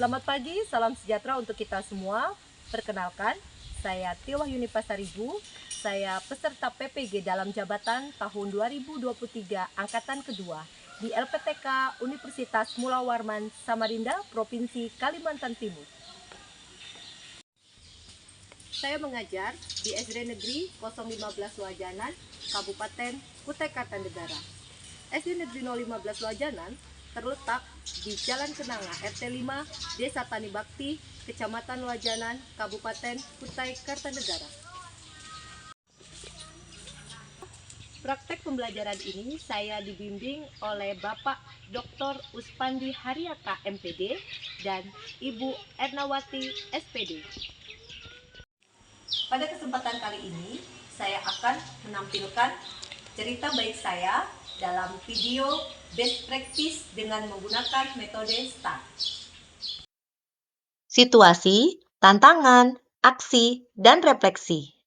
Selamat pagi, salam sejahtera untuk kita semua. Perkenalkan, saya Tiwa Yuni Pasaribu. Saya peserta PPG dalam jabatan tahun 2023 angkatan kedua di LPTK Universitas Mula Warman Samarinda, Provinsi Kalimantan Timur. Saya mengajar di SD Negeri 015 Loajanan, Kabupaten Kutai Kartanegara. SD Negeri 015 Loajanan terletak di Jalan Kenanga, RT 5, Desa Tani Bakti, Kecamatan Loajanan, Kabupaten Kutai Kartanegara. Praktek pembelajaran ini saya dibimbing oleh Bapak Dr. Uspandi Haryaka MPD dan Ibu Ernawati SPD. Pada kesempatan kali ini, saya akan menampilkan cerita baik saya dalam video best practice dengan menggunakan metode STAR. Situasi, tantangan, aksi, dan refleksi.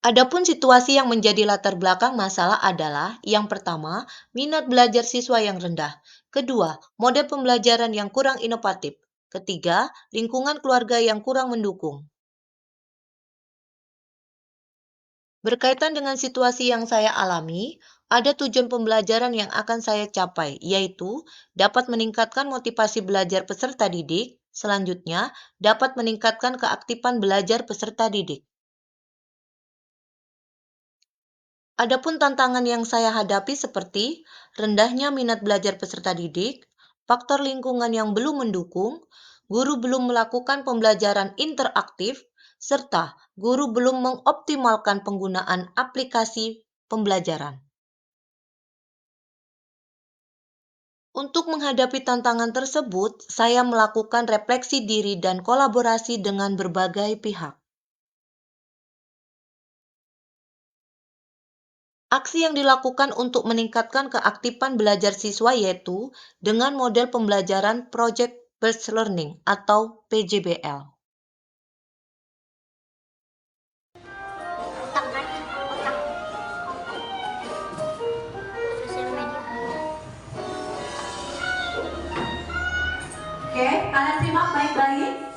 Adapun situasi yang menjadi latar belakang masalah adalah yang pertama, minat belajar siswa yang rendah. Kedua, model pembelajaran yang kurang inovatif. Ketiga, lingkungan keluarga yang kurang mendukung. Berkaitan dengan situasi yang saya alami, ada tujuan pembelajaran yang akan saya capai, yaitu dapat meningkatkan motivasi belajar peserta didik, selanjutnya dapat meningkatkan keaktifan belajar peserta didik. Adapun tantangan yang saya hadapi seperti rendahnya minat belajar peserta didik, faktor lingkungan yang belum mendukung, guru belum melakukan pembelajaran interaktif, serta guru belum mengoptimalkan penggunaan aplikasi pembelajaran. Untuk menghadapi tantangan tersebut, saya melakukan refleksi diri dan kolaborasi dengan berbagai pihak. Aksi yang dilakukan untuk meningkatkan keaktifan belajar siswa yaitu dengan model pembelajaran Project Based Learning atau PJBL. Oke, kalian simak baik-baik.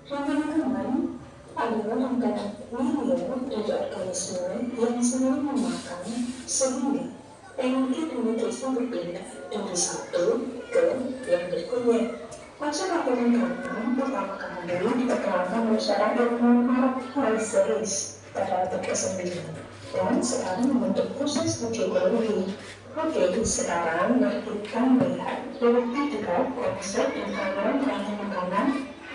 Teman-teman adalah rangkaian nilai dari organisme yang selalu memakan sehingga energi nutrisi berpindah dari satu ke yang berikutnya. Konsep organigram pertama kali diperkenalkan oleh seorang bernama Lysaris pada abad ke-9 dan sekarang membentuk proses uji ekologi. Oke, sekarang mari kita melihat lebih dekat konsep dan aliran rantai makanan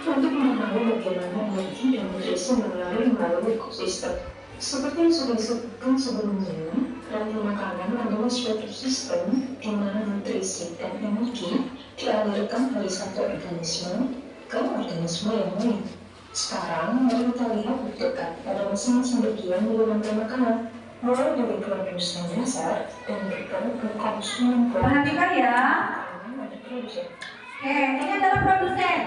untuk memahami bagaimana energi dan nutrisi melalui ekosistem. Seperti yang sudah disebutkan sebelumnya, rantai makanan adalah suatu sistem di mana nutrisi dan energi dialirkan dari satu organisme ke organisme yang lain. Sekarang, mari kita lihat lebih dekat pada masing-masing bagian dari rantai makanan, mulai dari produsen dasar dan berikut ke konsumen. Perhatikan ya. Ada produsen. Ini adalah produsen.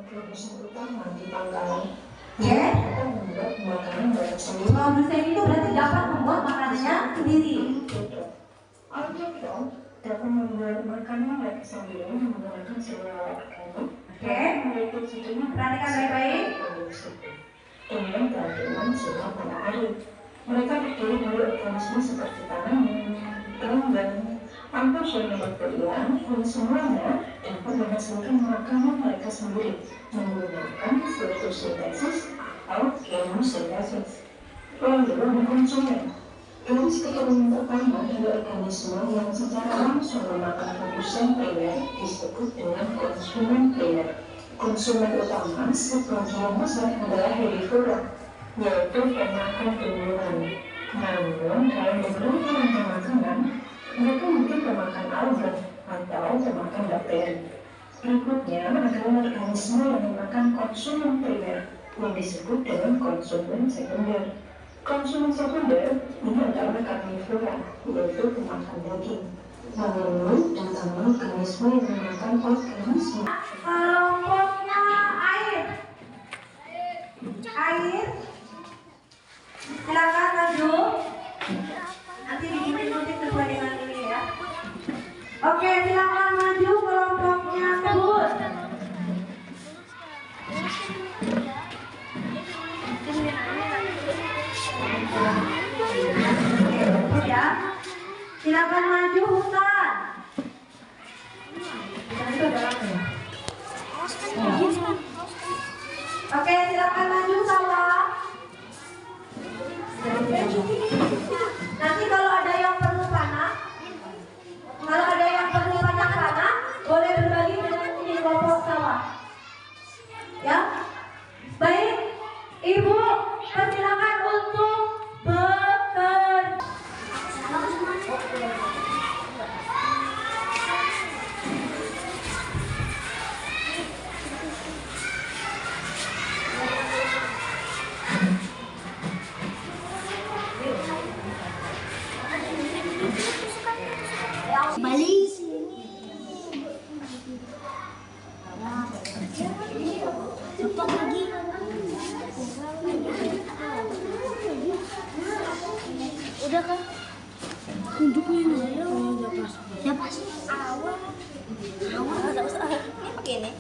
Produsen utama di pangkalan. Kita membuat makanan mereka sendiri. Produsen itu berarti dapat membuat makanannya sendiri. Outdoor dapat membuat makanan mereka sendiri menggunakan sebuah organik. Perhatikan baik-baik. Dengan bantuan sinar matahari. Mereka terdiri dari organisme seperti tanaman, tumbuhan, amphibia dan bakteria, yang semuanya dapat menghasilkan makanan mereka sendiri menggunakan fotosintesis atau kemosintesis. Lalu ada konsumen. Jenis keturunan pertama dari organisme yang secara langsung memakan produsen primer disebut dengan konsumen primer. Konsumen utama sebagian besar adalah herbivora, yaitu pemakan tumbuhan. Namun, dalam beberapa rantai makanan, mereka mungkin pemakan alga atau pemakan bakteri. Berikutnya adalah organisme yang memakan konsumen primer, yang disebut dengan konsumen sekunder. Konsumen sekunder ini adalah karnivora, yaitu pemakan daging. Lalu datanglah organisme yang memakan organisme. Kelompoknya air. Silakan maju. Nanti diikuti sesuai dengan ini ya. Oke, silakan maju kelompoknya tebu. Silakan maju Hutan. Oke, silakan maju Sawah. Nanti kalau ada yang perlu panah, boleh berbagi dengan ini kelompok Sawah. Ya, baik, Ibu, persilakan untuk bekerja. Balik. Cepat lagi. Udah kan? Tunjuknya ayo. Siapa sih? Awal. Enggak usah. Ini pakai ini.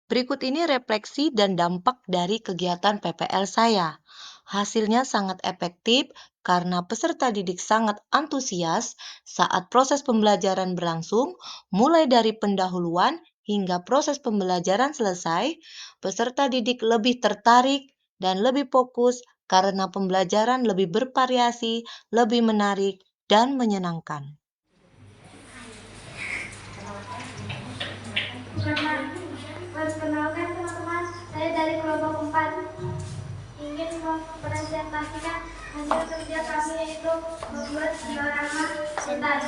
Berikut ini refleksi dan dampak dari kegiatan PPL saya. Hasilnya sangat efektif karena peserta didik sangat antusias saat proses pembelajaran berlangsung, mulai dari pendahuluan hingga proses pembelajaran selesai. Peserta didik lebih tertarik dan lebih fokus karena pembelajaran lebih bervariasi, lebih menarik, dan menyenangkan. Perkenalkan teman-teman, saya dari kelompok 4 ingin mempresentasikan hasil kerja kami, yaitu membuat diorama setan.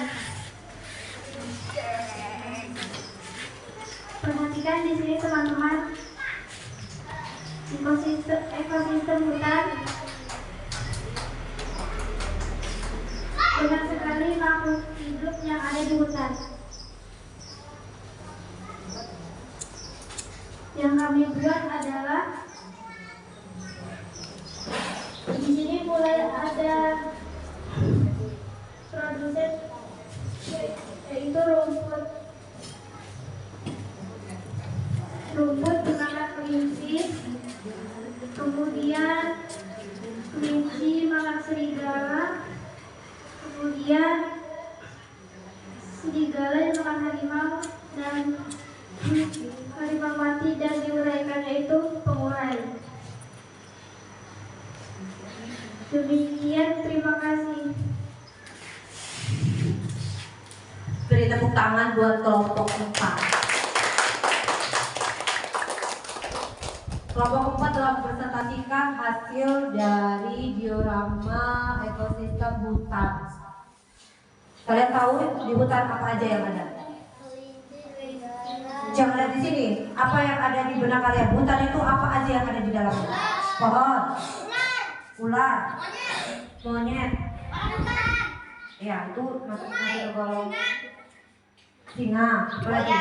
Perhatikan di sini teman-teman, ekosistem hutan. Banyak sekali makhluk hidup yang ada di hutan. Yang kami buat adalah di sini mulai ada produsen, yaitu rumput dimakan kelinci, kemudian kelinci makan serigala, kemudian serigala makan harimau, dan harimau mati dan diuraikan, yaitu pengurai. Demikian, terima kasih. Beri tepuk tangan buat kelompok 4. Kelompok 4 telah mempresentasikan hasil dari diorama ekosistem hutan. Kalian tahu di hutan apa aja yang ada? Jangan lihat di sini. Apa yang ada di benak kalian? Hutan itu apa aja yang ada di dalamnya? Pohon, ular, monyet. Ya, itu masuk ke golong singa. Apa lagi?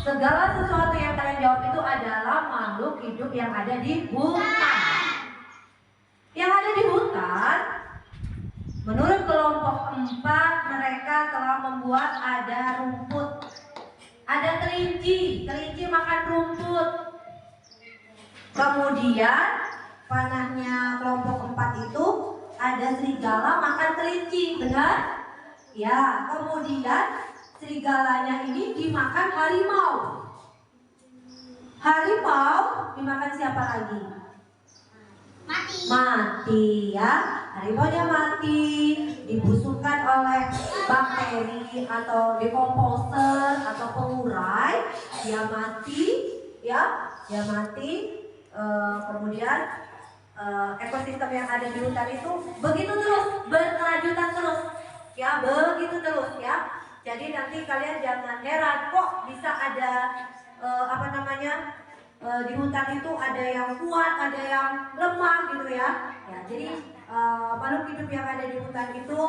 Segala sesuatu yang kalian jawab itu adalah makhluk hidup yang ada di hutan. Yang ada di hutan, menurut kelompok 4, mereka telah membuat ada rumput. Ada kelinci makan rumput. Kemudian panahnya kelompok 4 itu ada serigala makan kelinci, benar? Ya, kemudian serigalanya ini dimakan harimau. Harimau dimakan siapa lagi? Mati ya. Harimaunya mati, dibusukkan oleh bakteri atau dekomposer atau pengurai, dia mati ya, kemudian ekosistem yang ada di hutan itu begitu terus, berkelanjutan terus ya, begitu terus ya. Jadi nanti kalian jangan heran kok bisa ada di hutan itu ada yang kuat, ada yang lemah gitu ya. Ya, jadi makhluk hidup yang ada di hutan itu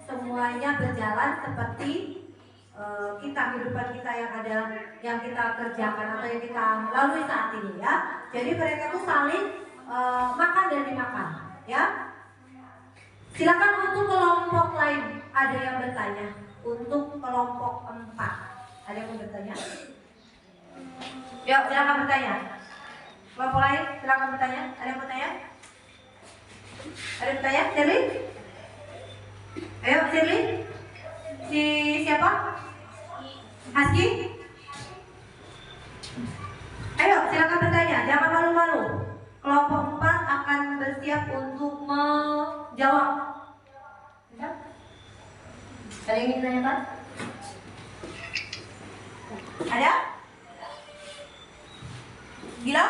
semuanya berjalan seperti kehidupan kita yang kita kerjakan atau yang kita lalui saat ini ya. Jadi mereka tuh saling makan dan dimakan ya. Silakan untuk kelompok lain, ada yang bertanya. Untuk kelompok 4 ada yang mau bertanya? Yuk, silakan bertanya. Kelompok lain, silakan bertanya. Ada yang bertanya? Ada pertanyaan, Shirley? Ayo, Shirley. Si siapa? Aski? Ayo, silakan bertanya. Jangan malu-malu. Kelompok 4 akan bersiap untuk menjawab. Ada yang ingin ditanyakan? Ada? Gila?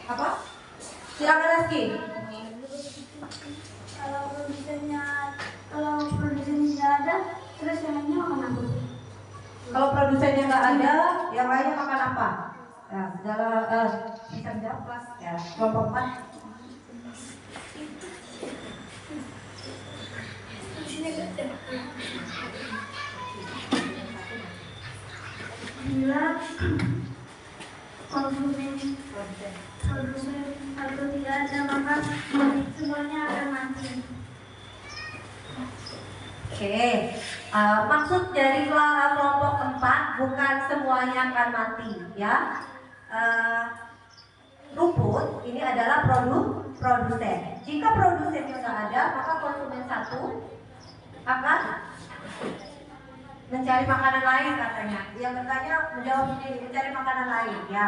Apa? Silakan Rizky. Kalau produsennya nggak ada, terus yang lainnya makan apa? Kalau produsennya nggak ada, yang lainnya makan apa? Ya, segala bisa menjawab kelas ya. Kelompok 4. Bila produsen atau tidak ada maka semuanya akan mati. Oke, maksud dari kelompok 4 bukan semuanya akan mati ya. Rumput ini adalah produsen. Jika produsennya nggak ada, maka konsumen 1 akan mencari makanan lain katanya. Yang bertanya menjawab sendiri, mencari makanan lain ya.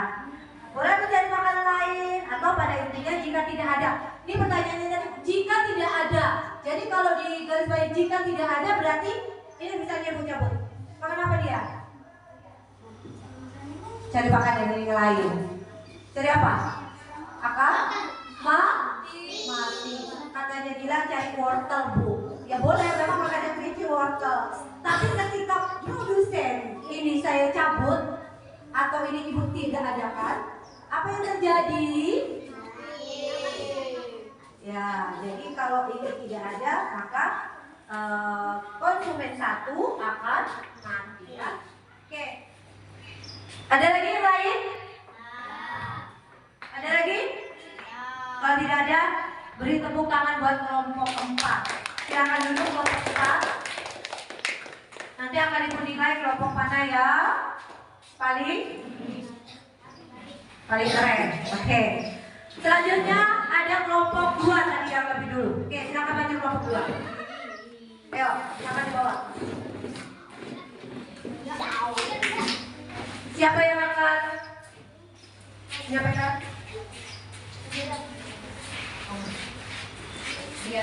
Boleh mencari makanan lain atau pada intinya jika tidak ada. Ini pertanyaannya tadi, jika tidak ada. Jadi kalau di garis bawah jika tidak ada berarti ini bisa cabut-cabut. Makan apa dia? Cari makanan yang lain. Cari apa? Akan mati. Katanya bilang cari wortel bu. Ya boleh, memang makannya kelinci wortel. Tapi ketika produsen ini saya cabut atau ini ibu tidak adakan, apa yang terjadi? Ya, jadi kalau ini tidak ada, maka konsumen 1 akan mati ya. Oke. Ada lagi yang lain? Ada lagi? Kalau tidak ada, beri tepuk tangan buat kelompok 4. Silakan duduk kelompok 4. Nanti akan dinilai kelompok mana ya paling keren. Oke. Selanjutnya ada kelompok 2 tadi yang lebih dulu. Oke, silakan maju kelompok 2. Ayo, silakan di bawah. Siapa yang akan menyampaikan? Iya,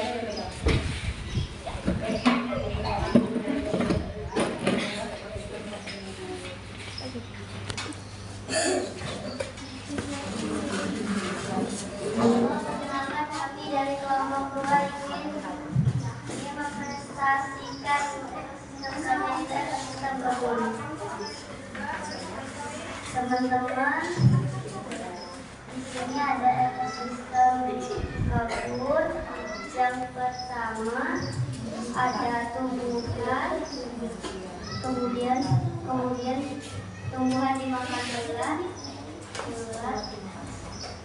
Perkenalkan kami dari kelompok 2 ingin mempresentasikan sistem dan sistem kebun. Teman-teman, di sini ada ekosistem kebun. Yang pertama ada tumbuhan, kemudian tumbuhan dimakan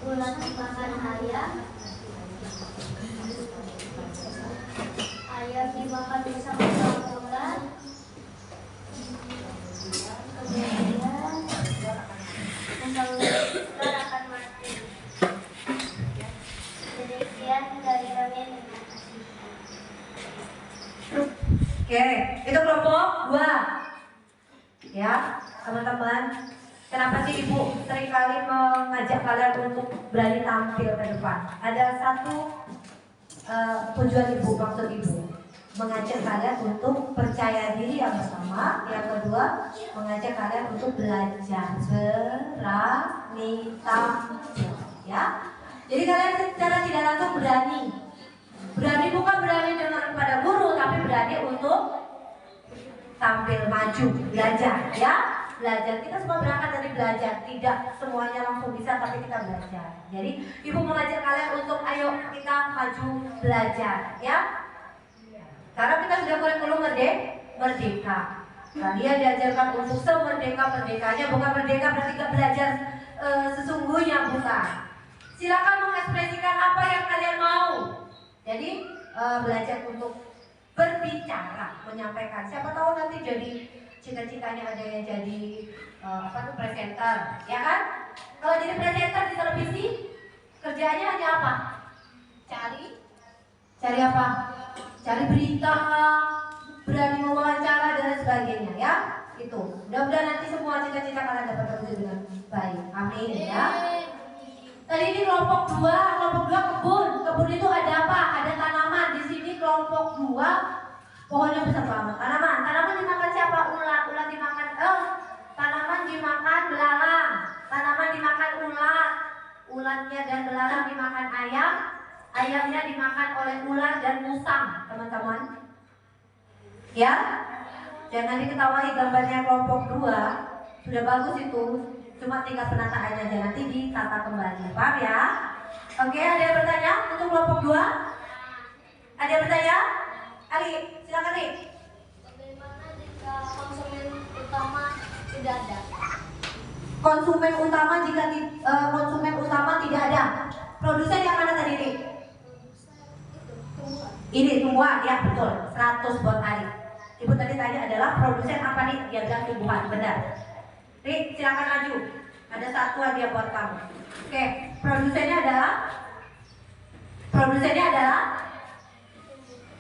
ulat dimakan ayam dimakan bersama ulat, kemudian ular akan mati. Demikian dari kami. Oke, itu kelompok 2. Ya, teman-teman. Kenapa sih ibu seringkali mengajak kalian untuk berani tampil ke depan? Ada satu tujuan ibu, maksud ibu mengajak kalian untuk percaya diri yang pertama, yang kedua mengajak kalian untuk belajar berani tampil, ya. Jadi kalian secara tidak langsung berani bukan berani dengan pada guru, tapi berani untuk tampil maju, belajar, ya. Belajar, kita semua berangkat dari belajar, tidak semuanya langsung bisa, tapi kita belajar. Jadi ibu mengajak kalian untuk ayo kita maju belajar, ya. Karena kita sudah kurikulum merdeka. Kalian diajarkan untuk semerdeka-merdekanya, bukan merdeka berarti gak belajar sesungguhnya, bukan. Silakan mengekspresikan apa yang kalian mau. Jadi belajar untuk berbicara, menyampaikan. Siapa tahu nanti jadi cita-citanya ada yang jadi presenter, ya kan? Kalau jadi presenter di televisi, kerjaannya hanya apa? Cari apa? Cari berita, berani mewawancara dan sebagainya, ya. Itu. Mudah-mudahan nanti semua cita-cita kalian dapat terwujud dengan baik. Amin, ya. Tadi ini kelompok 2 kebun. Kebun itu ada apa? Ada tanaman. Di sini kelompok 2 pohonnya besar banget. Tanaman dimakan siapa? Ulat dimakan. Tanaman dimakan belalang. Tanaman dimakan ulat. Ulatnya dan belalang dimakan ayam. Ayamnya dimakan oleh ular dan musang, teman-teman. Ya? Jangan diketawain gambarnya kelompok 2. Sudah bagus itu. Cuma tinggal penataan aja, nanti ditata kembali. Paham ya? Oke, ada yang bertanya untuk kelompok 2? Ada yang bertanya? Ali, silakan Ali. Bagaimana jika konsumen utama tidak ada? Konsumen utama jika konsumen utama tidak ada. Produsen yang mana tadi, Ri? Ini tumbuhan, ya betul. 100 buat Ali. Ibu tadi tanya adalah produsen apa nih? Dia bilang tumbuhan, benar. Ri, silakan maju. Ada 1 hadiah buat kamu. Oke, produsennya adalah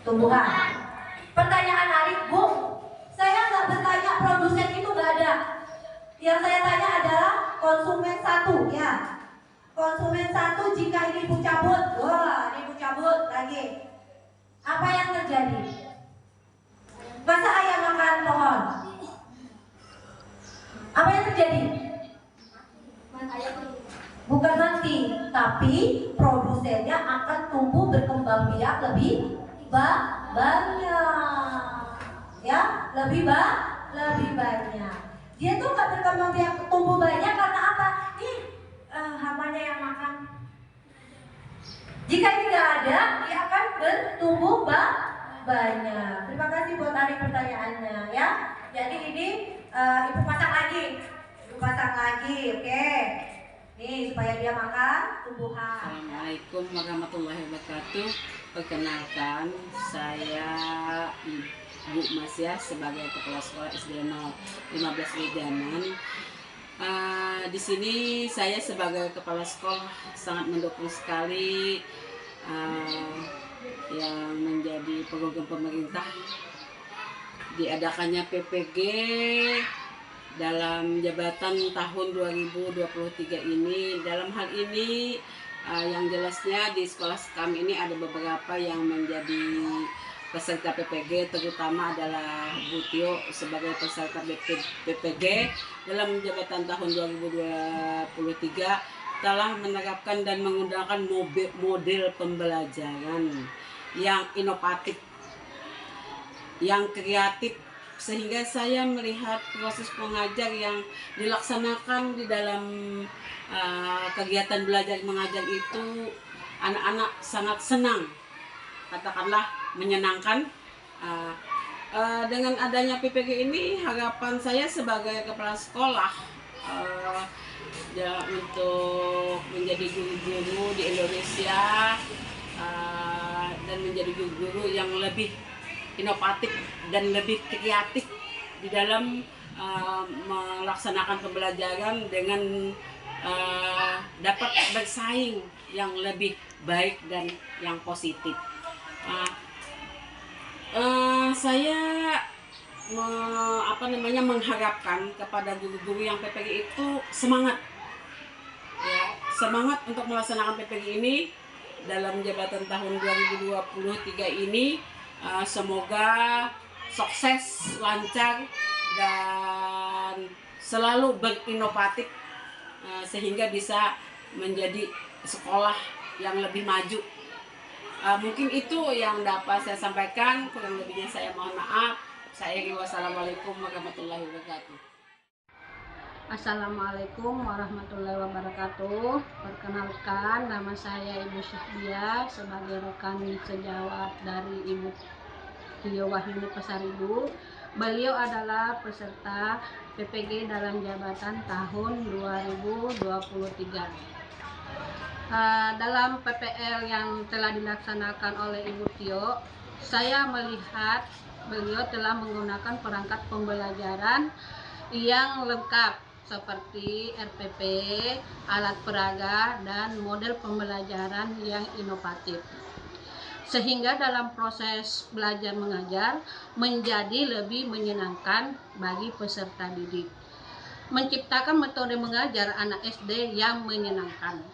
tumbuhan. Pertanyaan Arif, Bu, saya nggak bertanya produsen itu nggak ada. Yang saya tanya adalah konsumen 1, ya. Konsumen 1 jika ini ibu cabut, wah, ini ibu cabut lagi. Apa yang terjadi? Masa ayam makan pohon? Apa yang terjadi? Bukan mati, tapi produsennya akan tumbuh berkembang biak lebih banyak, ya, lebih banyak. Dia tuh nggak berkembang biak tumbuh banyak karena apa? Nih, hamanya yang makan. Jika ini nggak ada, dia akan bertumbuh banyak. Terima kasih buat Ari pertanyaannya, ya. Jadi ini ibu pasang lagi, oke. Nih supaya dia makan tumbuhan. Assalamualaikum warahmatullahi wabarakatuh. Perkenalkan, saya Ibu Masya sebagai Kepala Sekolah SD 015 Wijanan. Di sini saya sebagai Kepala Sekolah sangat mendukung sekali yang menjadi program pemerintah diadakannya PPG dalam jabatan tahun 2023 ini. Dalam hal ini yang jelasnya di sekolah kami ini ada beberapa yang menjadi peserta PPG, terutama adalah Bu Tio sebagai peserta PPG dalam jabatan tahun 2023 telah menerapkan dan menggunakan model pembelajaran yang inovatif, yang kreatif, sehingga saya melihat proses pengajar yang dilaksanakan di dalam kegiatan belajar mengajar itu anak-anak sangat senang, katakanlah menyenangkan. Dengan adanya PPG ini harapan saya sebagai kepala sekolah ya, untuk menjadi guru-guru di Indonesia dan menjadi guru-guru yang lebih inovatif dan lebih kreatif di dalam melaksanakan pembelajaran dengan dapat bersaing yang lebih baik dan yang positif. Saya mengharapkan kepada guru-guru yang PPG itu semangat, ya, semangat untuk melaksanakan PPG ini dalam jabatan tahun 2023 ini. Semoga sukses, lancar, dan selalu berinovatif sehingga bisa menjadi sekolah yang lebih maju. Mungkin itu yang dapat saya sampaikan, kurang lebihnya saya mohon maaf. Wassalamualaikum warahmatullahi wabarakatuh. Assalamualaikum warahmatullahi wabarakatuh. Perkenalkan, nama saya Ibu Syahdia sebagai rekan sejawat dari Ibu Tio Wahyuni Pasaribu. Beliau adalah peserta PPG dalam jabatan tahun 2023. Dalam PPL yang telah dilaksanakan oleh Ibu Tio, saya melihat beliau telah menggunakan perangkat pembelajaran yang lengkap seperti RPP, alat peraga, dan model pembelajaran yang inovatif. Sehingga dalam proses belajar mengajar menjadi lebih menyenangkan bagi peserta didik. Menciptakan metode mengajar anak SD yang menyenangkan.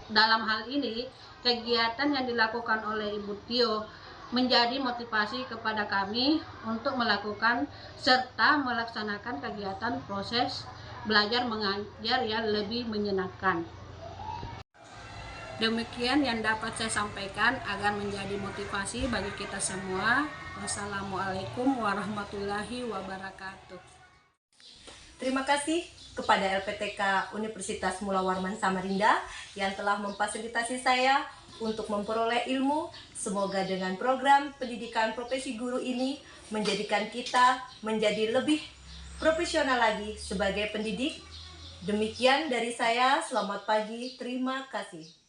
Dalam hal ini, kegiatan yang dilakukan oleh Ibu Tio menjadi motivasi kepada kami untuk melakukan serta melaksanakan kegiatan proses belajar mengajar yang lebih menyenangkan. Demikian yang dapat saya sampaikan agar menjadi motivasi bagi kita semua. Wassalamualaikum warahmatullahi wabarakatuh. Terima kasih kepada LPTK Universitas Mula Warman Samarinda yang telah memfasilitasi saya untuk memperoleh ilmu. Semoga dengan program pendidikan profesi guru ini menjadikan kita menjadi lebih profesional lagi sebagai pendidik. Demikian dari saya, selamat pagi, terima kasih.